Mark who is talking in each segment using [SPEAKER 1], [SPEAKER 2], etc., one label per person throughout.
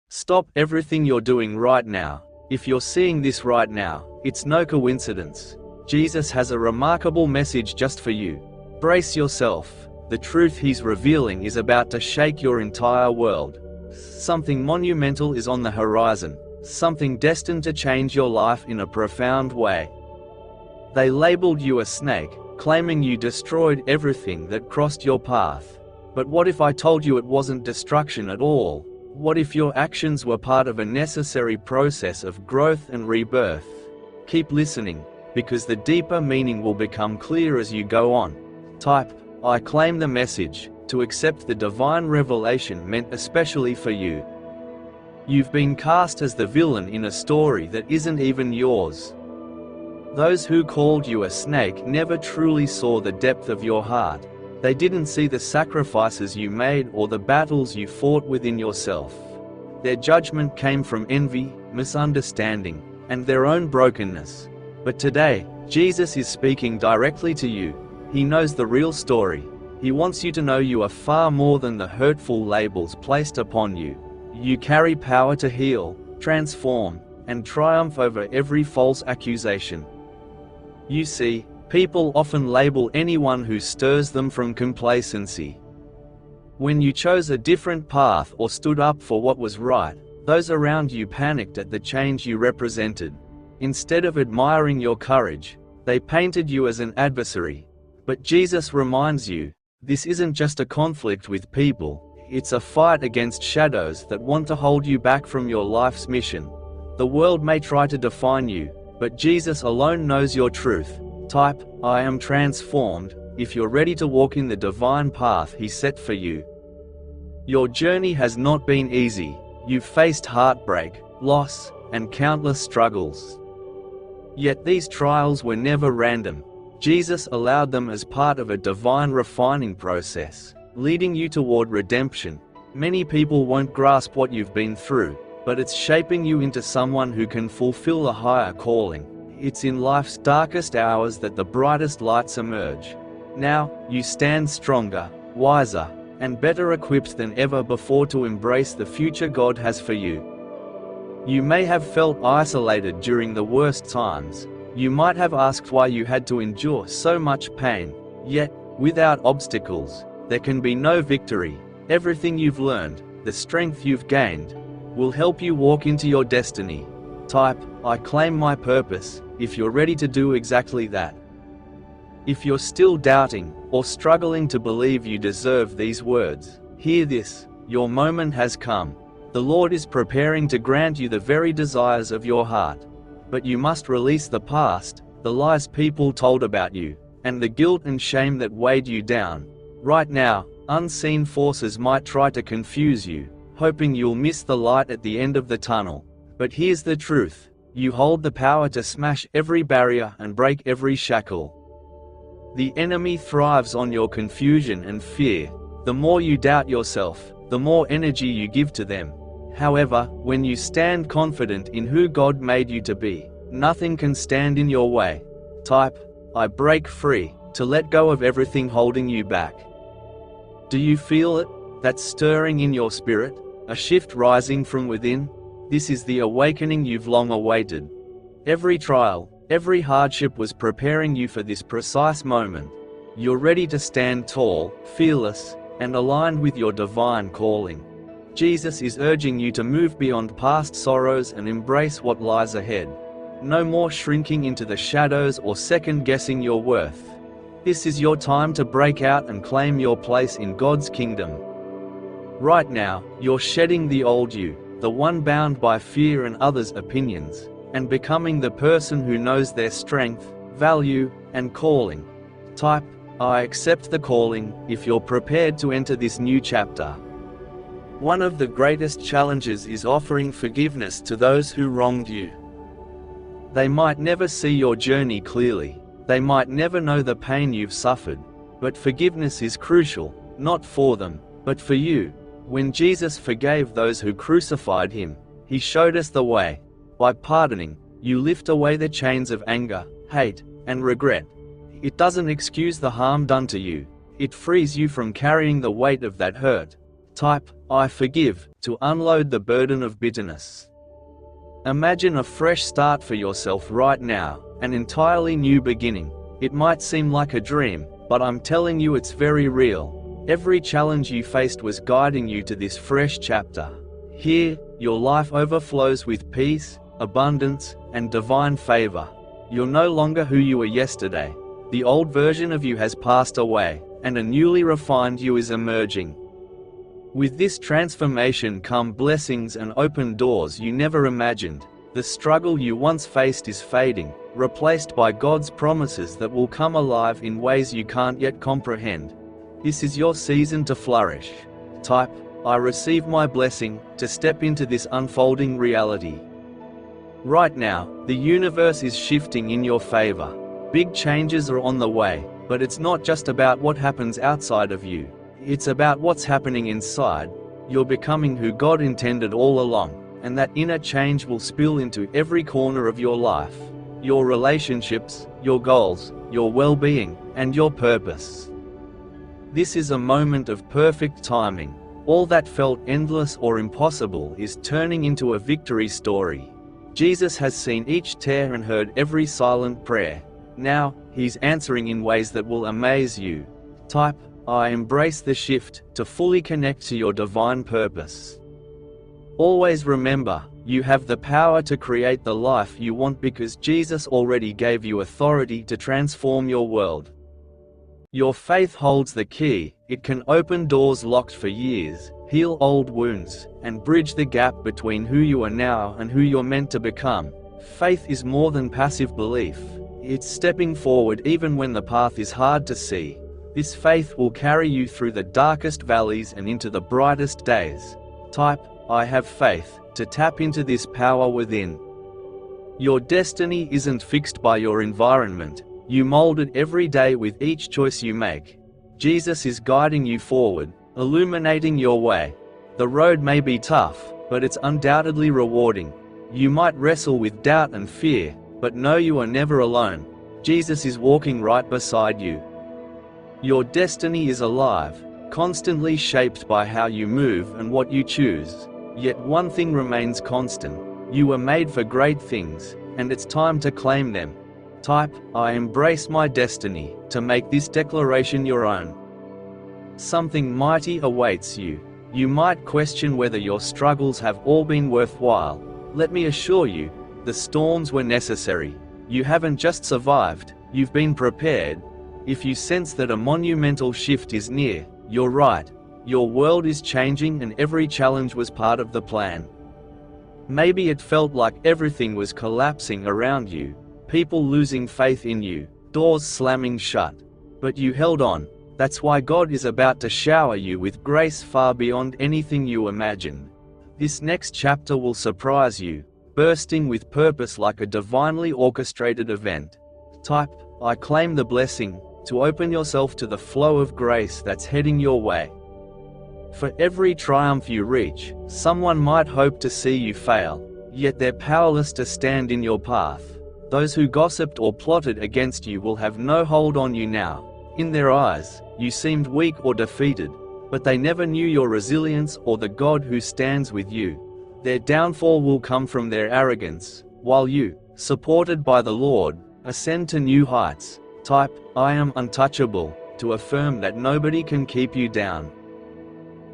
[SPEAKER 1] Stop everything you're doing right now. If you're seeing this right now, it's no coincidence. Jesus has a remarkable message just for you. Brace yourself. The truth he's revealing is about to shake your entire world. Something monumental is on the horizon, something destined to change your life in a profound way. They labeled you a snake, claiming you destroyed everything that crossed your path. But what if I told you it wasn't destruction at all? What if your actions were part of a necessary process of growth and rebirth? Keep listening, because the deeper meaning will become clear as you go on. Type, I claim the message, to accept the divine revelation meant especially for you. You've been cast as the villain in a story that isn't even yours. Those who called you a snake never truly saw the depth of your heart. They didn't see the sacrifices you made or the battles you fought within yourself. Their judgment came from envy, misunderstanding, and their own brokenness. But today, Jesus is speaking directly to you. He knows the real story. He wants you to know you are far more than the hurtful labels placed upon you. You carry power to heal, transform, and triumph over every false accusation. You see, people often label anyone who stirs them from complacency. When you chose a different path or stood up for what was right, those around you panicked at the change you represented. Instead of admiring your courage, they painted you as an adversary. But Jesus reminds you, this isn't just a conflict with people, it's a fight against shadows that want to hold you back from your life's mission. The world may try to define you, but Jesus alone knows your truth. Type, I am transformed, if you're ready to walk in the divine path he set for you. Your journey has not been easy. You've faced heartbreak, loss, and countless struggles. Yet these trials were never random. Jesus allowed them as part of a divine refining process, leading you toward redemption. Many people won't grasp what you've been through, but it's shaping you into someone who can fulfill a higher calling. It's in life's darkest hours that the brightest lights emerge. Now, you stand stronger, wiser, and better equipped than ever before to embrace the future God has for you. You may have felt isolated during the worst times. You might have asked why you had to endure so much pain. Yet, without obstacles, there can be no victory. Everything you've learned, the strength you've gained, will help you walk into your destiny. Type, I claim my purpose, if you're ready to do exactly that. If you're still doubting, or struggling to believe you deserve these words, hear this, your moment has come. The Lord is preparing to grant you the very desires of your heart. But you must release the past, the lies people told about you, and the guilt and shame that weighed you down. Right now, unseen forces might try to confuse you, hoping you'll miss the light at the end of the tunnel. But here's the truth, you hold the power to smash every barrier and break every shackle. The enemy thrives on your confusion and fear. The more you doubt yourself, the more energy you give to them. However, when you stand confident in who God made you to be, nothing can stand in your way. Type, I break free, to let go of everything holding you back. Do you feel it? That stirring in your spirit? A shift rising from within? This is the awakening you've long awaited. Every trial, every hardship was preparing you for this precise moment. You're ready to stand tall, fearless, and aligned with your divine calling. Jesus is urging you to move beyond past sorrows and embrace what lies ahead. No more shrinking into the shadows or second-guessing your worth. This is your time to break out and claim your place in God's kingdom. Right now, you're shedding the old you, the one bound by fear and others' opinions, and becoming the person who knows their strength, value, and calling. Type, I accept the calling, if you're prepared to enter this new chapter. One of the greatest challenges is offering forgiveness to those who wronged you. They might never see your journey clearly, they might never know the pain you've suffered, but forgiveness is crucial, not for them, but for you. When Jesus forgave those who crucified him, he showed us the way. By pardoning, you lift away the chains of anger, hate, and regret. It doesn't excuse the harm done to you, it frees you from carrying the weight of that hurt. Type, I forgive, to unload the burden of bitterness. Imagine a fresh start for yourself right now, an entirely new beginning. It might seem like a dream, but I'm telling you it's very real. Every challenge you faced was guiding you to this fresh chapter. Here, your life overflows with peace, abundance, and divine favor. You're no longer who you were yesterday. The old version of you has passed away, and a newly refined you is emerging. With this transformation come blessings and open doors you never imagined. The struggle you once faced is fading, replaced by God's promises that will come alive in ways you can't yet comprehend. This is your season to flourish. Type, I receive my blessing, to step into this unfolding reality. Right now, the universe is shifting in your favor. Big changes are on the way, but it's not just about what happens outside of you. It's about what's happening inside. You're becoming who God intended all along, and that inner change will spill into every corner of your life. Your relationships, your goals, your well-being, and your purpose. This is a moment of perfect timing. All that felt endless or impossible is turning into a victory story. Jesus has seen each tear and heard every silent prayer. Now, He's answering in ways that will amaze you. Type, I embrace the shift, to fully connect to your divine purpose. Always remember, you have the power to create the life you want because Jesus already gave you authority to transform your world. Your faith holds the key. It can open doors locked for years, heal old wounds, and bridge the gap between who you are now and who you're meant to become. Faith is more than passive belief. It's stepping forward even when the path is hard to see. This faith will carry you through the darkest valleys and into the brightest days. Type, I have faith, to tap into this power within. Your destiny isn't fixed by your environment. You mold it every day with each choice you make. Jesus is guiding you forward, illuminating your way. The road may be tough, but it's undoubtedly rewarding. You might wrestle with doubt and fear, but know you are never alone. Jesus is walking right beside you. Your destiny is alive, constantly shaped by how you move and what you choose. Yet one thing remains constant. You were made for great things, and it's time to claim them. Type, I embrace my destiny, to make this declaration your own. Something mighty awaits you. You might question whether your struggles have all been worthwhile. Let me assure you, the storms were necessary. You haven't just survived, you've been prepared. If you sense that a monumental shift is near, you're right. Your world is changing and every challenge was part of the plan. Maybe it felt like everything was collapsing around you, people losing faith in you, doors slamming shut. But you held on. That's why God is about to shower you with grace far beyond anything you imagined. This next chapter will surprise you, bursting with purpose like a divinely orchestrated event. Type, I claim the blessing, to open yourself to the flow of grace that's heading your way. For every triumph you reach, someone might hope to see you fail, yet they're powerless to stand in your path. Those who gossiped or plotted against you will have no hold on you now. In their eyes, you seemed weak or defeated, but they never knew your resilience or the God who stands with you. Their downfall will come from their arrogance, while you, supported by the Lord, ascend to new heights. Type, I am untouchable, to affirm that nobody can keep you down.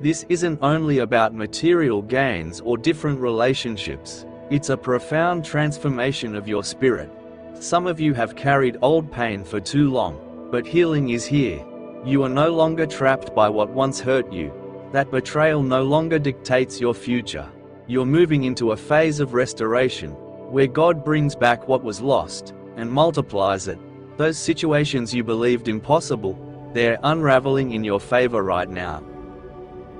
[SPEAKER 1] This isn't only about material gains or different relationships, it's a profound transformation of your spirit. Some of you have carried old pain for too long, but healing is here. You are no longer trapped by what once hurt you. That betrayal no longer dictates your future. You're moving into a phase of restoration, where God brings back what was lost, and multiplies it. Those situations you believed impossible, they're unraveling in your favor right now.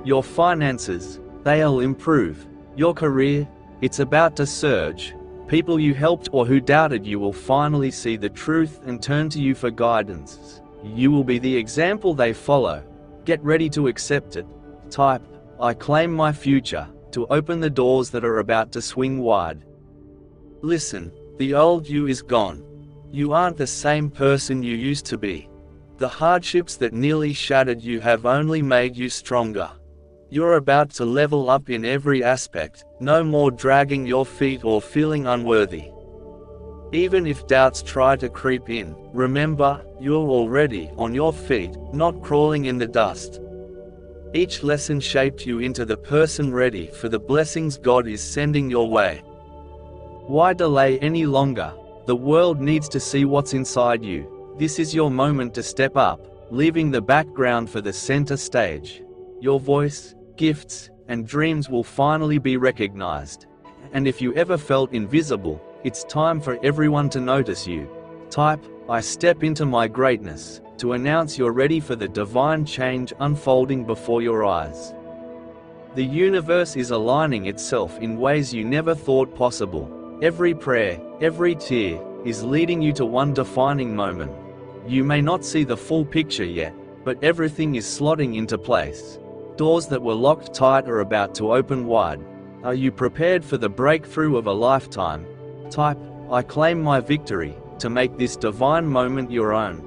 [SPEAKER 1] Your finances, they'll improve. Your career, it's about to surge. People you helped or who doubted you will finally see the truth and turn to you for guidance. You will be the example they follow. Get ready to accept it. Type, I claim my future, to open the doors that are about to swing wide. Listen, the old you is gone. You aren't the same person you used to be. The hardships that nearly shattered you have only made you stronger. You're about to level up in every aspect, no more dragging your feet or feeling unworthy. Even if doubts try to creep in, remember, you're already on your feet, not crawling in the dust. Each lesson shaped you into the person ready for the blessings God is sending your way. Why delay any longer? The world needs to see what's inside you. This is your moment to step up, leaving the background for the center stage. Your voice, gifts, and dreams will finally be recognized. And if you ever felt invisible, it's time for everyone to notice you. Type, "I step into my greatness," to announce you're ready for the divine change unfolding before your eyes. The universe is aligning itself in ways you never thought possible. Every prayer, every tear, is leading you to one defining moment. You may not see the full picture yet, but everything is slotting into place. Doors that were locked tight are about to open wide. Are you prepared for the breakthrough of a lifetime? Type, "I claim my victory," to make this divine moment your own.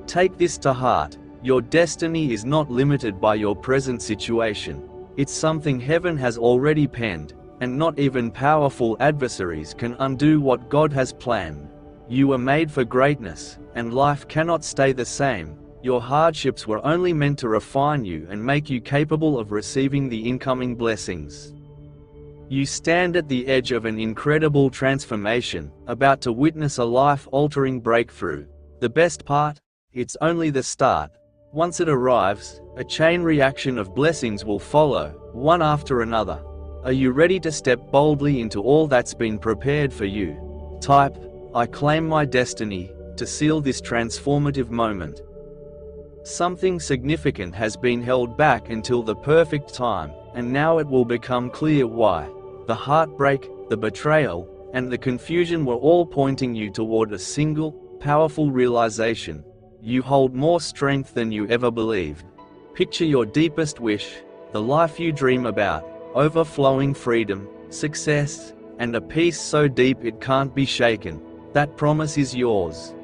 [SPEAKER 1] Take this to heart. Your destiny is not limited by your present situation. It's something heaven has already penned, and not even powerful adversaries can undo what God has planned. You were made for greatness, and life cannot stay the same. Your hardships were only meant to refine you and make you capable of receiving the incoming blessings. You stand at the edge of an incredible transformation, about to witness a life-altering breakthrough. The best part? It's only the start. Once it arrives, a chain reaction of blessings will follow, one after another. Are you ready to step boldly into all that's been prepared for you? Type, "I claim my destiny," to seal this transformative moment. Something significant has been held back until the perfect time, and now it will become clear why. The heartbreak, the betrayal, and the confusion were all pointing you toward a single, powerful realization. You hold more strength than you ever believed. Picture your deepest wish, the life you dream about, overflowing freedom, success, and a peace so deep it can't be shaken. That promise is yours.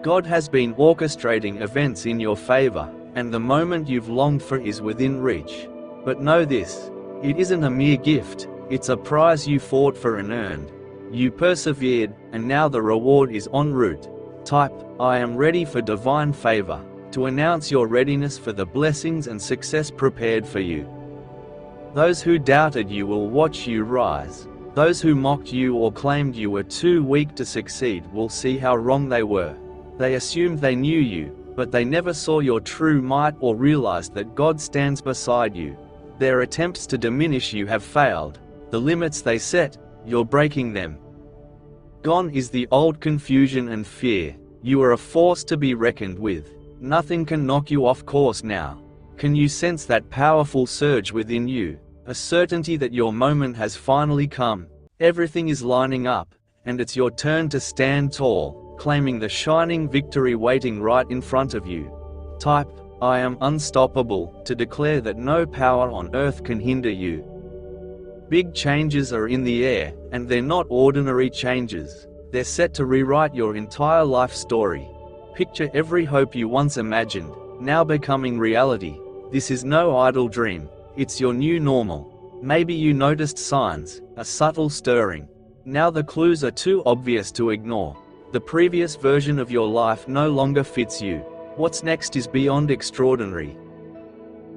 [SPEAKER 1] God has been orchestrating events in your favor, and the moment you've longed for is within reach. But know this, it isn't a mere gift, it's a prize you fought for and earned. You persevered, and now the reward is en route. Type, "I am ready for divine favor," to announce your readiness for the blessings and success prepared for you. Those who doubted you will watch you rise. Those who mocked you or claimed you were too weak to succeed will see how wrong they were. They assumed they knew you, but they never saw your true might or realized that God stands beside you. Their attempts to diminish you have failed. The limits they set, you're breaking them. Gone is the old confusion and fear. You are a force to be reckoned with. Nothing can knock you off course now. Can you sense that powerful surge within you? A certainty that your moment has finally come. Everything is lining up, and it's your turn to stand tall, claiming the shining victory waiting right in front of you. Type, "I am unstoppable," to declare that no power on earth can hinder you. Big changes are in the air, and they're not ordinary changes. They're set to rewrite your entire life story. Picture every hope you once imagined, now becoming reality. This is no idle dream, it's your new normal. Maybe you noticed signs, a subtle stirring. Now the clues are too obvious to ignore. The previous version of your life no longer fits you. What's next is beyond extraordinary.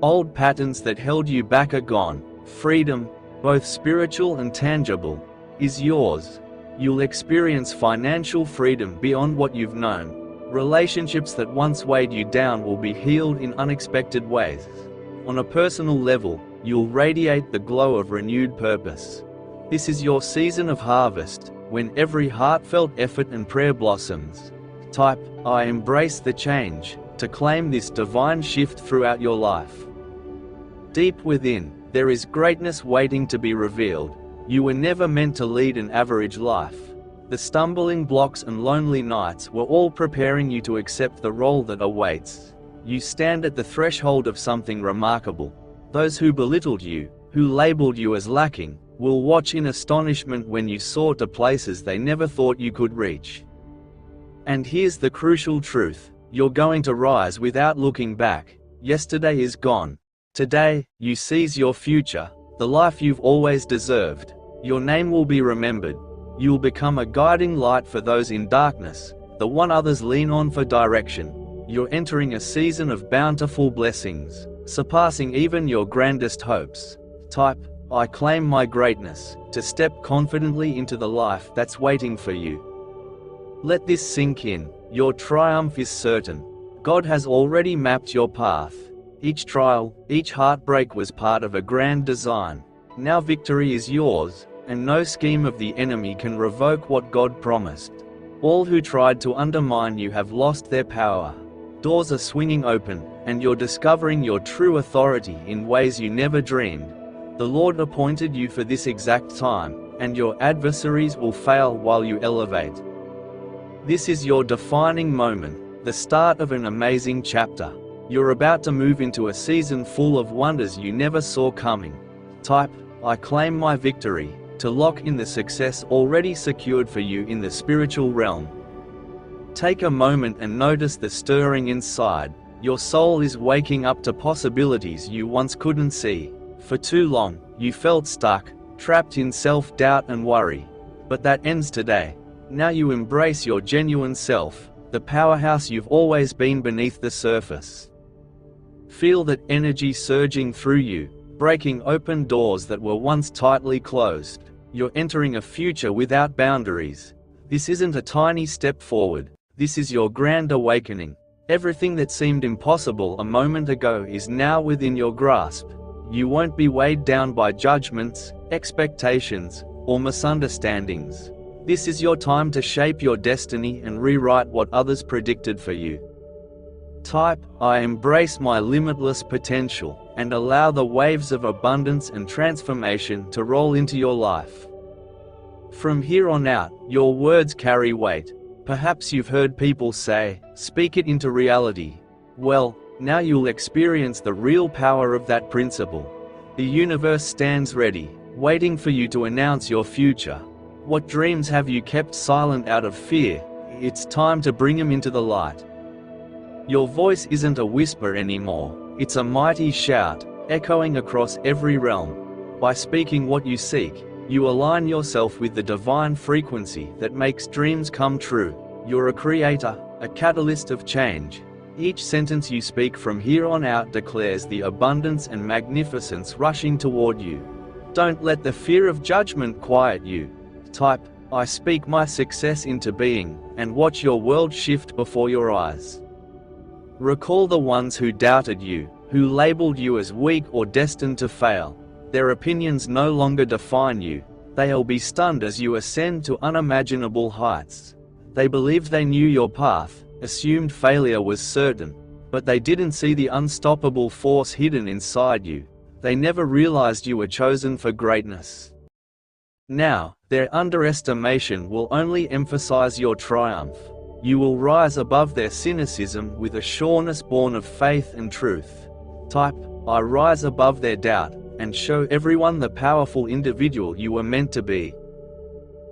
[SPEAKER 1] Old patterns that held you back are gone. Freedom, both spiritual and tangible, is yours. You'll experience financial freedom beyond what you've known. Relationships that once weighed you down will be healed in unexpected ways. On a personal level, you'll radiate the glow of renewed purpose. This is your season of harvest, when every heartfelt effort and prayer blossoms. Type, "I embrace the change," to claim this divine shift throughout your life. Deep within, there is greatness waiting to be revealed. You were never meant to lead an average life. The stumbling blocks and lonely nights were all preparing you to accept the role that awaits. You stand at the threshold of something remarkable. Those who belittled you, who labeled you as lacking, will watch in astonishment when you soar to places they never thought you could reach. And here's the crucial truth, you're going to rise without looking back. Yesterday is gone. Today, you seize your future, the life you've always deserved. Your name will be remembered. You'll become a guiding light for those in darkness, the one others lean on for direction. You're entering a season of bountiful blessings, surpassing even your grandest hopes. Type, "I claim my greatness," to step confidently into the life that's waiting for you. Let this sink in. Your triumph is certain. God has already mapped your path. Each trial, each heartbreak was part of a grand design. Now victory is yours, and no scheme of the enemy can revoke what God promised. All who tried to undermine you have lost their power. Doors are swinging open, and you're discovering your true authority in ways you never dreamed. The Lord appointed you for this exact time, and your adversaries will fail while you elevate. This is your defining moment, the start of an amazing chapter. You're about to move into a season full of wonders you never saw coming. Type, "I claim my victory," to lock in the success already secured for you in the spiritual realm. Take a moment and notice the stirring inside. Your soul is waking up to possibilities you once couldn't see. For too long, you felt stuck, trapped in self-doubt and worry. But that ends today. Now you embrace your genuine self, the powerhouse you've always been beneath the surface. Feel that energy surging through you, breaking open doors that were once tightly closed. You're entering a future without boundaries. This isn't a tiny step forward. This is your grand awakening. Everything that seemed impossible a moment ago is now within your grasp. You won't be weighed down by judgments, expectations, or misunderstandings. This is your time to shape your destiny and rewrite what others predicted for you. Type, "I embrace my limitless potential," and allow the waves of abundance and transformation to roll into your life. From here on out, your words carry weight. Perhaps you've heard people say, "Speak it into reality." Well, now you'll experience the real power of that principle. The universe stands ready, waiting for you to announce your future. What dreams have you kept silent out of fear? It's time to bring them into the light. Your voice isn't a whisper anymore, it's a mighty shout, echoing across every realm. By speaking what you seek, you align yourself with the divine frequency that makes dreams come true. You're a creator, a catalyst of change. Each sentence you speak from here on out declares the abundance and magnificence rushing toward you. Don't let the fear of judgment quiet you. Type, "I speak my success into being," and watch your world shift before your eyes. Recall the ones who doubted you, who labeled you as weak or destined to fail. Their opinions no longer define you. They'll be stunned as you ascend to unimaginable heights. They believed they knew your path, assumed failure was certain, but they didn't see the unstoppable force hidden inside you. They never realized you were chosen for greatness. Now, their underestimation will only emphasize your triumph. You will rise above their cynicism with a sureness born of faith and truth. Type, "I rise above their doubt," and show everyone the powerful individual you were meant to be.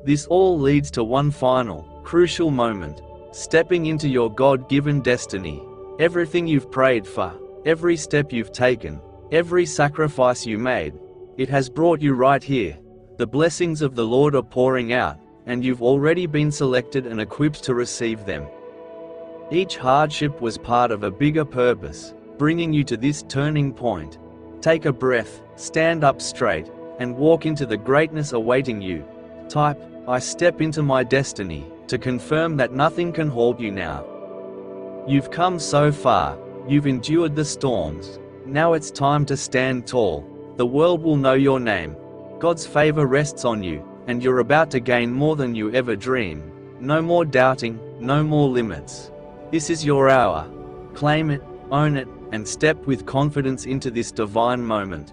[SPEAKER 1] This all leads to one final, crucial moment, stepping into your God-given destiny. Everything you've prayed for, every step you've taken, every sacrifice you made, it has brought you right here. The blessings of the Lord are pouring out, and you've already been selected and equipped to receive them. Each hardship was part of a bigger purpose, bringing you to this turning point. Take a breath, stand up straight, and walk into the greatness awaiting you. Type, "I step into my destiny," to confirm that nothing can halt you now. You've come so far, you've endured the storms. Now it's time to stand tall. The world will know your name. God's favor rests on you, and you're about to gain more than you ever dreamed. No more doubting, no more limits. This is your hour. Claim it, own it, and step with confidence into this divine moment.